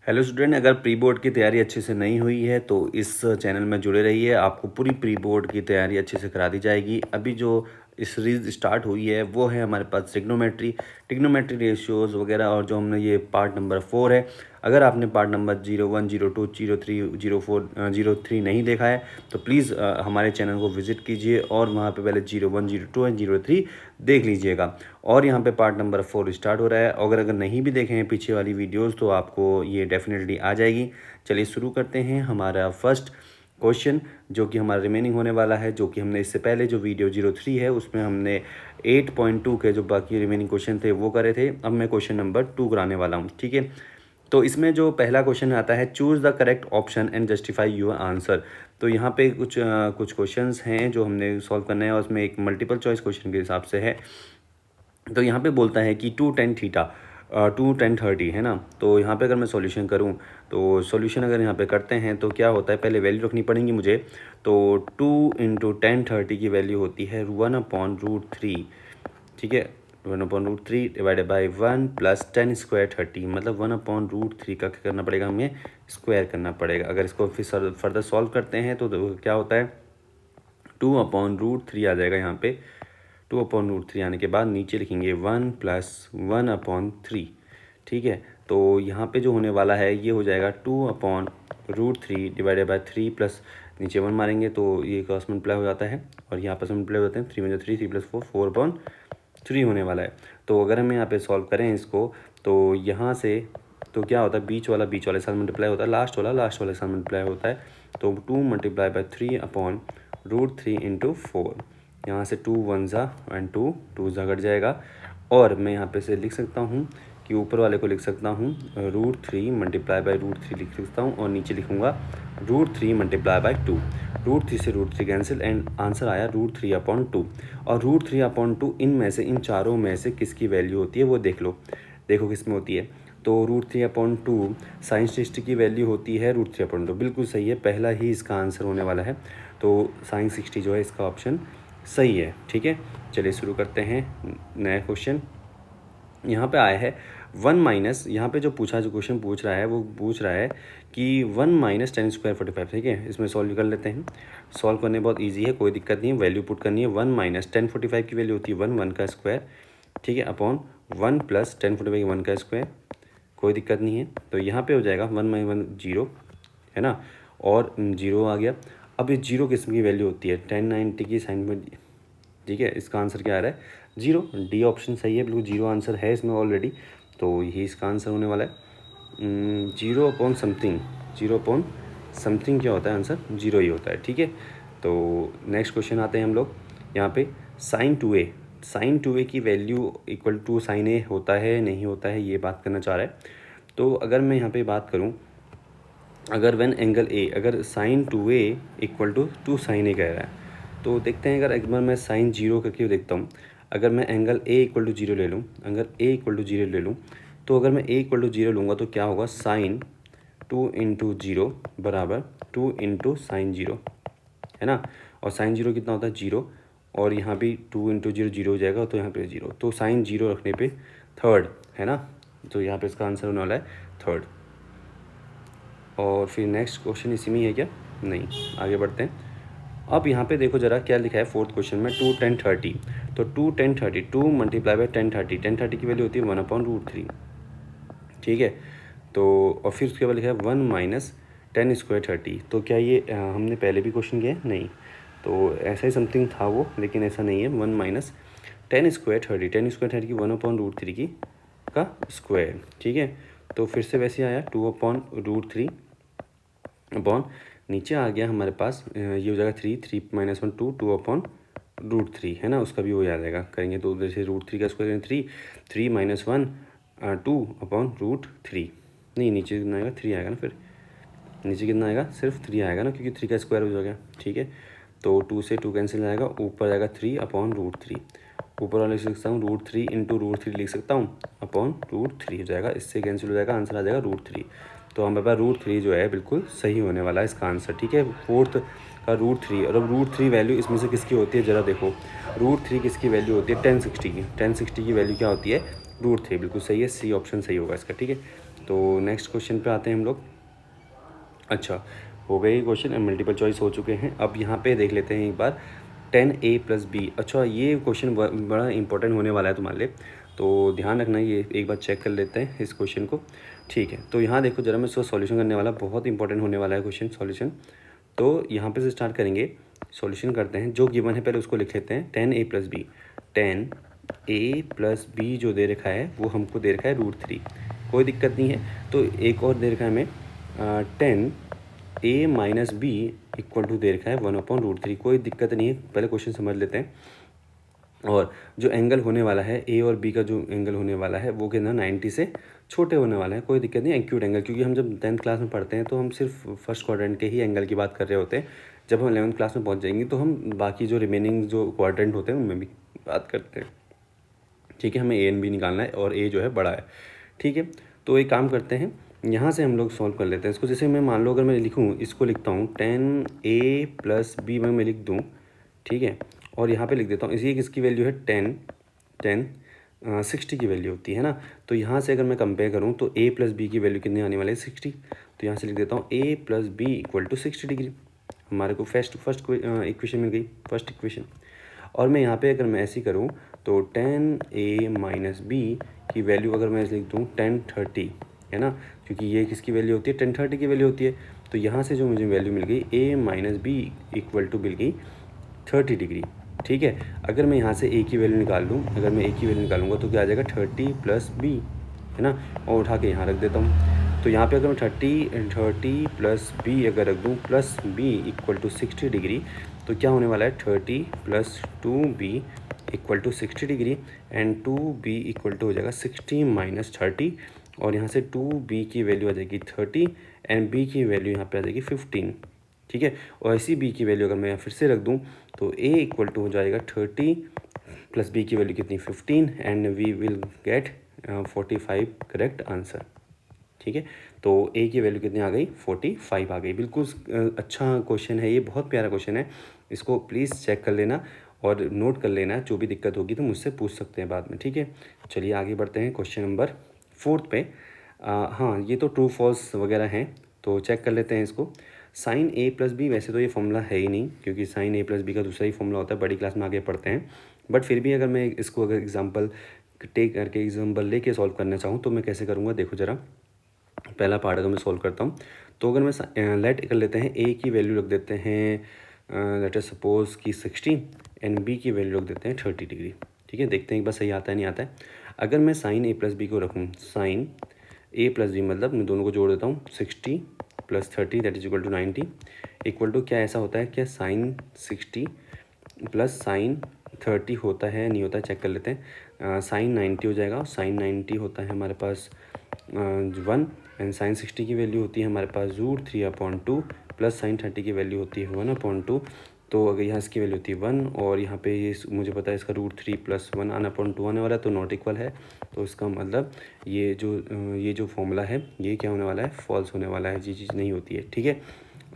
Hello student, अगर pre board की तैयारी अच्छे से नहीं हुई है तो इस चैनल में जुड़े रहिए। आपको पूरी प्री बोर्ड की तैयारी अच्छे से करा दी जाएगी। अभी जो इस सीरीज़ स्टार्ट हुई है वो है हमारे पास ट्रिग्नोमेट्री रेशियोज़ वगैरह, और जो हमने ये पार्ट नंबर 4 है। अगर आपने पार्ट नंबर 01, 02, 03, 04, 03 नहीं देखा है तो प्लीज़ हमारे चैनल को विज़िट कीजिए और वहाँ पे पहले 01, 02 एंड 03 देख लीजिएगा। और यहाँ पे पार्ट नंबर 4 स्टार्ट हो रहा है। अगर नहीं भी देखे हैं पीछे वाली वीडियोज़ तो आपको ये डेफिनेटली आ जाएगी। चलिए शुरू करते हैं। हमारा फर्स्ट क्वेश्चन जो कि हमारा रिमेनिंग होने वाला है, जो कि हमने इससे पहले जो वीडियो 03 है उसमें हमने 8.2 के जो बाकी रिमेनिंग क्वेश्चन थे वो करे थे। अब मैं क्वेश्चन नंबर 2 कराने वाला हूँ, ठीक है। तो इसमें जो पहला क्वेश्चन आता है, choose the correct option and justify your answer. तो यहाँ पे कुछ क्वेश्चंस हैं जो हमने सॉल्व करना है और उसमें एक मल्टीपल चॉइस क्वेश्चन के हिसाब से है। तो यहाँ पे बोलता है कि 2 tan थीटा 2 tan 30 है ना। तो यहाँ पे अगर मैं सॉल्यूशन करूँ तो सॉल्यूशन अगर यहाँ पे करते हैं तो क्या होता है, पहले वैल्यू रखनी पड़ेगी मुझे। तो 2 × tan 30 की वैल्यू होती है 1/√3, ठीक है। 1/√3 divided by 1 plus tan square 30, मतलब 1/√3 का क्या करना पड़ेगा, हमें स्क्वायर करना पड़ेगा। अगर इसको फिर फर्दर सॉल्व करते हैं तो क्या होता है, 2/√3 आ जाएगा यहाँ पे। 2/√3 आने के बाद नीचे लिखेंगे 1 + 1/3, ठीक है। तो यहाँ पे जो होने वाला है ये हो जाएगा 2/√3 डिवाइडेड बाई 3 प्लस नीचे 1 मारेंगे तो ये क्रॉस मल्टीप्लाई हो जाता है और यहाँ पर मल्टीप्लाई हो जाते हैं। 3 में 3, 3 + 4, 4/3 होने वाला है। तो अगर हम यहाँ पे सॉल्व करें इसको तो यहाँ से तो क्या होता है, बीच वाले साथ मल्टीप्लाई होता है, लास्ट वाले साथ मल्टीप्लाई होता है। तो 2 × 3/√3 × 4, यहाँ से 2 1 ज़ा एंड 2 2 ज़ा कट जाएगा। और मैं यहाँ पे से लिख सकता हूँ कि ऊपर वाले को लिख सकता हूँ √3 × √3 लिख सकता हूँ और नीचे लिखूँगा √3 × 2। √3 से √3 कैंसिल एंड आंसर आया √3/2। और √3/2 इनमें से, इन चारों में से किसकी वैल्यू होती है वो देख लो। देखो किस में होती है। तो √3/2 साइन 60 की वैल्यू होती है √3/2, बिल्कुल सही है, पहला ही इसका आंसर होने वाला है। तो साइन 60 जो है इसका ऑप्शन सही है, ठीक है। चलिए शुरू करते हैं नया क्वेश्चन। यहाँ पे आया है 1 माइनस, यहाँ पे जो क्वेश्चन पूछ रहा है वो पूछ रहा है कि 1 - tan स्क्वायर 45, ठीक है। इसमें सॉल्व कर लेते हैं। सॉल्व करने बहुत इजी है, कोई दिक्कत नहीं है। वैल्यू पुट करनी है। 1 - tan 45 की वैल्यू होती है 1 का स्क्वायर, ठीक है, अपॉन 1 + tan 45 1 का स्क्वायर, कोई दिक्कत नहीं है। तो यहाँ पे हो जाएगा 1 - 1 0 है ना, और 0 आ गया। अब ये 0 किस्म की वैल्यू होती है tan 90 की साइन, ठीक है। इसका आंसर क्या आ रहा है, 0। डी ऑप्शन सही है, बिल्कुल 0 आंसर है इसमें ऑलरेडी। तो यही इसका आंसर होने वाला है। 0/समथिंग, 0/समथिंग क्या होता है, आंसर 0 ही होता है, ठीक है। तो नेक्स्ट क्वेश्चन आते हैं हम लोग। यहाँ पे साइन 2a की value equal to sine a होता है नहीं होता है, ये बात करना चाह रहा है। तो अगर मैं यहाँ पे बात करूँ, अगर व्हेन एंगल a, अगर साइन 2a = 2 sin a कह रहा है तो देखते हैं। अगर एक बार मैं साइन 0 करके देखता हूँ। अगर मैं एंगल a = 0 ले लूँ, अगर a = 0 ले लूँ तो अगर मैं a = 0 लूँगा तो क्या होगा, साइन 2 × 0 बराबर 2 × साइन 0, है ना। और साइन 0 कितना होता है, 0, और यहाँ भी 2 × 0 0 हो जाएगा, तो यहाँ पे 0। तो साइन 0 रखने पे थर्ड, है ना। तो यहाँ पे इसका आंसर होने वाला है थर्ड। और फिर नेक्स्ट क्वेश्चन इसी में है क्या, नहीं, आगे बढ़ते हैं। अब यहाँ पे देखो ज़रा क्या लिखा है फोर्थ क्वेश्चन में, 2 tan 30। तो 2 tan 30, 2 × tan 30, tan 30 की वैल्यू होती है 1/√3, ठीक है। तो और फिर उसके बाद लिखा है 1 - tan स्क्वायर 30। तो क्या ये हमने पहले भी क्वेश्चन किया है, नहीं। तो ऐसा ही समथिंग था वो, लेकिन ऐसा नहीं है। 1 - tan स्क्वायर 30, tan स्क्वायर 30 की 1/√3 की का स्क्वायर, ठीक है। तो फिर से वैसे आया 2/√3 अपॉन, नीचे आ गया हमारे पास ये हो जाएगा 3, 3 - 1 2, 2/√3 है ना, उसका भी वो याद आएगा करेंगे। तो जैसे √3 का स्क्वायर 3, 3 - 1 2/√3, नहीं नीचे कितना आएगा, 3 आएगा ना। फिर नीचे कितना आएगा, सिर्फ 3 आएगा ना, क्योंकि 3 का स्क्वायर हो जाएगा, ठीक है। तो 2 से 2 कैंसिल आएगा, ऊपर आएगा 3/√3। ऊपर वाले लिख सकता हूँ √3 × √3 लिख सकता हूँ, अपॉन √3 हो जाएगा, इससे कैंसिल हो जाएगा, आंसर आ जाएगा √3। तो हमारे पास √3 जो है बिल्कुल सही होने वाला है इसका आंसर, ठीक है। फोर्थ का √3, और अब √3 वैल्यू इसमें से किसकी होती है ज़रा देखो। √3 किसकी वैल्यू होती है, tan 60 की। tan 60 की वैल्यू क्या होती है, √3, बिल्कुल सही है, सी ऑप्शन सही होगा इसका, ठीक है। तो नेक्स्ट क्वेश्चन पे आते हैं हम लोग। अच्छा, हो गए क्वेश्चन, मल्टीपल चॉइस हो चुके हैं। अब यहाँ पे देख लेते हैं एक बार 10a + b। अच्छा, ये क्वेश्चन बड़ा इंपॉर्टेंट होने वाला है तुम्हारे लिए, तो ध्यान रखना, ये एक बार चेक कर लेते हैं इस क्वेश्चन को। ठीक है, तो यहाँ देखो जरा, मैं इसको सॉल्यूशन करने वाला, बहुत इंपॉर्टेंट होने वाला है क्वेश्चन सॉल्यूशन। तो यहाँ पे से स्टार्ट करेंगे, सॉल्यूशन करते हैं। जो गिवन है पहले उसको लिख लेते हैं, 10a + b। 10a + b जो दे रखा है वो हमको दे रखा है √3, कोई दिक्कत नहीं है। तो एक और दे रखा है हमें 10a - b = दे रखा है 1/√3, कोई दिक्कत नहीं है। पहले क्वेश्चन समझ लेते हैं। और जो एंगल होने वाला है ए और बी का, जो एंगल होने वाला है वो कितना 90 से छोटे होने वाला है, कोई दिक्कत नहीं। एक्यूट एंगल, क्योंकि हम जब 10th क्लास में पढ़ते हैं तो हम सिर्फ फर्स्ट क्वाड्रेंट के ही एंगल की बात कर रहे होते हैं। जब हम 11th क्लास में पहुंच जाएंगे तो हम बाकी जो रिमेनिंग जो क्वाड्रेंट होते हैं उनमें भी बात करते हैं। ठीक है, हमें ए एंड बी निकालना है और ए जो है बड़ा है। ठीक है, तो एक काम करते हैं, यहाँ से हम लोग सॉल्व कर लेते हैं इसको। जैसे मैं मान लो अगर मैं लिखूँ, इसको लिखता हूँ 10a + b में मैं लिख दूँ। ठीक है, और यहाँ पे लिख देता हूँ, इसी किसकी वैल्यू है 60 की वैल्यू होती है ना। तो यहाँ से अगर मैं कंपेयर करूँ तो a + b की वैल्यू कितनी आने वाली है 60। तो यहाँ से लिख देता हूँ a + b = 60 डिग्री। हमारे को फर्स्ट इक्वेशन मिल गई, फर्स्ट इक्वेशन। और मैं यहाँ पे अगर मैं ऐसी करूँ तो 10a - b की वैल्यू अगर मैं लिख दूँ 1030, है ना, क्योंकि ये किसकी वैल्यू होती है 1030 की वैल्यू होती है। तो यहाँ से जो मुझे वैल्यू मिल गई a - b = मिल गई 30 डिग्री। ठीक है, अगर मैं यहाँ से a की वैल्यू निकाल लूँ, अगर मैं a की वैल्यू निकालूंगा तो क्या आ जाएगा 30 + b, है ना, और उठा के यहाँ रख देता हूँ। तो यहाँ पे अगर मैं 30 + b अगर रख दूँ प्लस b = 60 डिग्री, तो क्या होने वाला है 30 + 2b = 60 डिग्री, एंड 2b = हो जाएगा 60 - 30। और यहाँ से 2b की वैल्यू आ जाएगी 30 एंड b की वैल्यू यहाँ पे आ जाएगी 15। ठीक है, और ऐसी b की वैल्यू अगर मैं फिर से रख दूँ तो a = हो जाएगा 30 + b की वैल्यू कितनी 15, and we will get 45 correct answer. ठीक है, तो a की वैल्यू कितनी आ गई 45 आ गई। बिल्कुल अच्छा क्वेश्चन है ये, बहुत प्यारा क्वेश्चन है। इसको प्लीज़ चेक कर लेना और नोट कर लेना, जो भी दिक्कत होगी तो मुझसे पूछ सकते हैं बाद में। ठीक है, चलिए आगे बढ़ते हैं क्वेश्चन नंबर 4 पे। हाँ, ये तो ट्रू फॉल्स वगैरह हैं, तो चेक कर लेते हैं इसको। sin a + b, वैसे तो ये फॉर्मूला है ही नहीं, क्योंकि sin a + b का दूसरा ही फॉर्मूला होता है, बड़ी क्लास में आगे पढ़ते हैं। बट फिर भी अगर मैं इसको अगर एग्जांपल टेक करके एग्जांपल लेके सॉल्व करना चाहूँ तो मैं कैसे करूँगा, देखो ज़रा। पहला पार्ट अगर मैं सॉल्व करता हूँ तो अगर मैं लेट कर लेते हैं a की वैल्यू रख देते हैं लेट अस सपोज कि 60 एंड b की वैल्यू रख देते हैं 30 डिग्री। ठीक है, देखते हैं एक बार सही आता है नहीं आता है। अगर मैं sin a + b को रखूँ, sin a + b मतलब मैं दोनों को जोड़ देता हूँ, 60 + 30 दैट इज = 90 = क्या ऐसा होता है क्या sin 60 + sin 30 होता है नहीं होता है, चेक कर लेते हैं। sin 90 हो जाएगा, sin 90 होता है हमारे पास 1, एंड sin 60 की वैल्यू होती है हमारे पास √3/2 प्लस sin 30 की वैल्यू होती है 1/2। तो अगर यहाँ इसकी वैल्यू होती है 1 और यहाँ पे ये मुझे पता है इसका √3 + 1/2 आने वाला है, तो नॉट इक्वल है। तो इसका मतलब ये जो फॉर्मूला है ये क्या होने वाला है, फॉल्स होने वाला है, ये चीज़ नहीं होती है। ठीक है,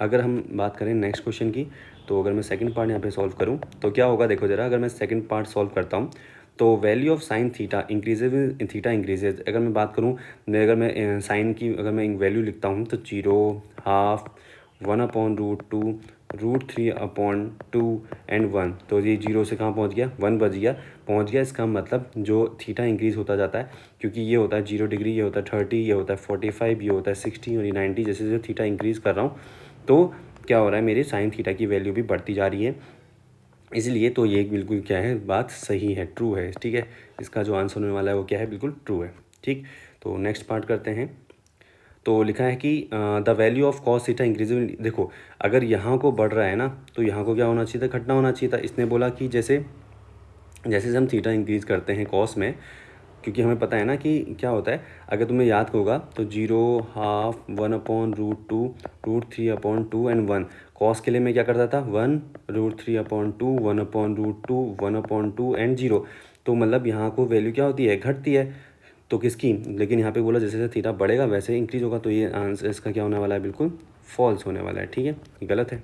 अगर हम बात करें नेक्स्ट क्वेश्चन की, तो अगर मैं सेकंड पार्ट यहाँ पे सॉल्व करूँ तो क्या होगा, देखो ज़रा। अगर मैं सेकंड पार्ट सॉल्व करता हूँ तो value of sin theta increases, theta increases. अगर मैं बात करूँ, अगर मैं साइन की अगर मैं वैल्यू लिखता हूँ तो 0, ½ 1/√2 √3/2 एंड 1। तो ये 0 से कहाँ पहुँच गया, 1 बच गया, पहुँच गया। इसका मतलब जो थीटा इंक्रीज़ होता जाता है, क्योंकि ये होता है 0 डिग्री, ये होता है 30, ये होता है 45, ये होता है 60 और ये 90। जैसे जैसे थीटा इंक्रीज़ कर रहा हूँ तो क्या हो रहा है, मेरे साइन थीटा की वैल्यू भी बढ़ती जा रही है। इसलिए तो ये बिल्कुल क्या है, बात सही है, ट्रू है। ठीक है, इसका जो आंसर होने वाला है वो क्या है, बिल्कुल ट्रू है। ठीक, तो नेक्स्ट पार्ट करते हैं। तो लिखा है कि the value of cos theta increase. देखो, अगर यहाँ को बढ़ रहा है ना तो यहाँ को क्या होना चाहिए था, घटना होना चाहिए था। इसने बोला कि जैसे जैसे हम थीटा इंक्रीज़ करते हैं कॉस में, क्योंकि हमें पता है ना कि क्या होता है, अगर तुम्हें याद होगा तो 0, ½ 1/√2 √3/2 एंड 1। कॉस के लिए मैं क्या करता था, 1 √3/2 1/√2 1/2 एंड 0। तो मतलब यहाँ को वैल्यू क्या होती है, घटती है। तो किसकी, लेकिन यहाँ पे बोला जैसे जैसे थीटा बढ़ेगा वैसे इंक्रीज होगा, तो ये आंसर इसका क्या होने वाला है, बिल्कुल फॉल्स होने वाला है। ठीक है, ये गलत है।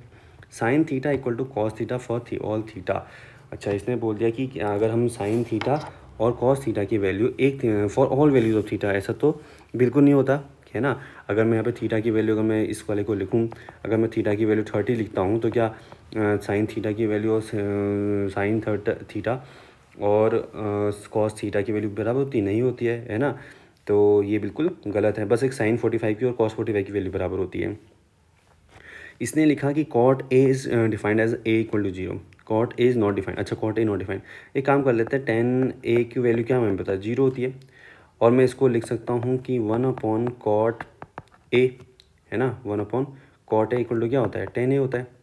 Sine theta = cos theta for all theta. अच्छा, इसने बोल दिया कि अगर हम साइन थीटा और कॉस थीटा की वैल्यू एक for all values of theta, ऐसा तो बिल्कुल नहीं होता। है ना। अगर मैं यहाँ पे थीटा की वैल्यू, अगर मैं इस वाले को लिखूँ, अगर मैं थीटा की वैल्यू 30 लिखता हूँ तो क्या साइन थीटा की वैल्यू और साइन थीटा और कॉस थीटा की वैल्यू बराबर होती नहीं होती है ना। तो ये बिल्कुल गलत है, बस एक साइन 45 की और कॉस 45 की वैल्यू बराबर होती है। इसने लिखा कि cot A is defined as A equal to 0, cot A is not defined. अच्छा, कॉट ए नॉट डिफाइंड, एक काम कर लेते हैं, टेन ए की वैल्यू क्या हमें पता है 0 होती है, और मैं इसको लिख सकता हूँ कि 1 कॉट ए, है ना, 1 कॉट ए इक्वल टू क्या होता है 10 ए होता है।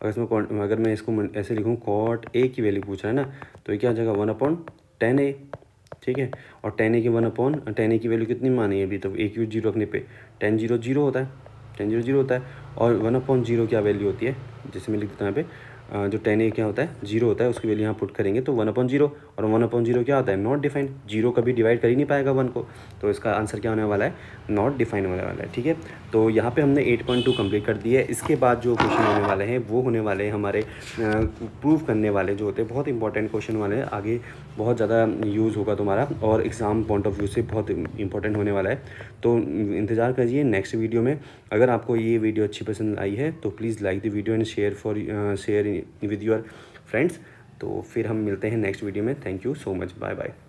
अगर मैं इसको ऐसे लिखूँ, कॉट ए की वैल्यू पूछ रहा है ना, तो ये क्या हो जाएगा 1/10 ए, ठीक है। और 10 ए की 10 ए की वैल्यू कितनी मानी है अभी, तो ए की 0 रखने पे 10 0 0 होता है, 10 0 0 होता है। और 1/0 क्या वैल्यू होती है, जैसे मैं लिख देता हूँ यहाँ पे, जो 10 ए क्या होता है 0 होता है, उसकी वैल्यू यहाँ पुट करेंगे तो 1/0, और 1/0 क्या होता है नॉट डिफाइंड, 0 कभी डिवाइड कर ही नहीं पाएगा 1 को, तो इसका आंसर क्या होने वाला है नॉट डिफाइंड होने वाला है, ठीक है। तो यहाँ पे हमने 8.2 कंप्लीट कर दिया है। इसके बाद जो क्वेश्चन होने वाले हैं वो होने वाले हैं हमारे प्रूव करने वाले जो होते हैं, बहुत इंपॉर्टेंट क्वेश्चन वाले हैं, आगे बहुत ज़्यादा यूज़ होगा तुम्हारा और एग्ज़ाम पॉइंट ऑफ व्यू से बहुत इंपॉर्टेंट होने वाला है। तो इंतज़ार करिए नेक्स्ट वीडियो में। अगर आपको ये वीडियो अच्छी पसंद आई है तो please like the video and share with your friends. तो फिर हम मिलते हैं नेक्स्ट वीडियो में। Thank you so much, bye bye.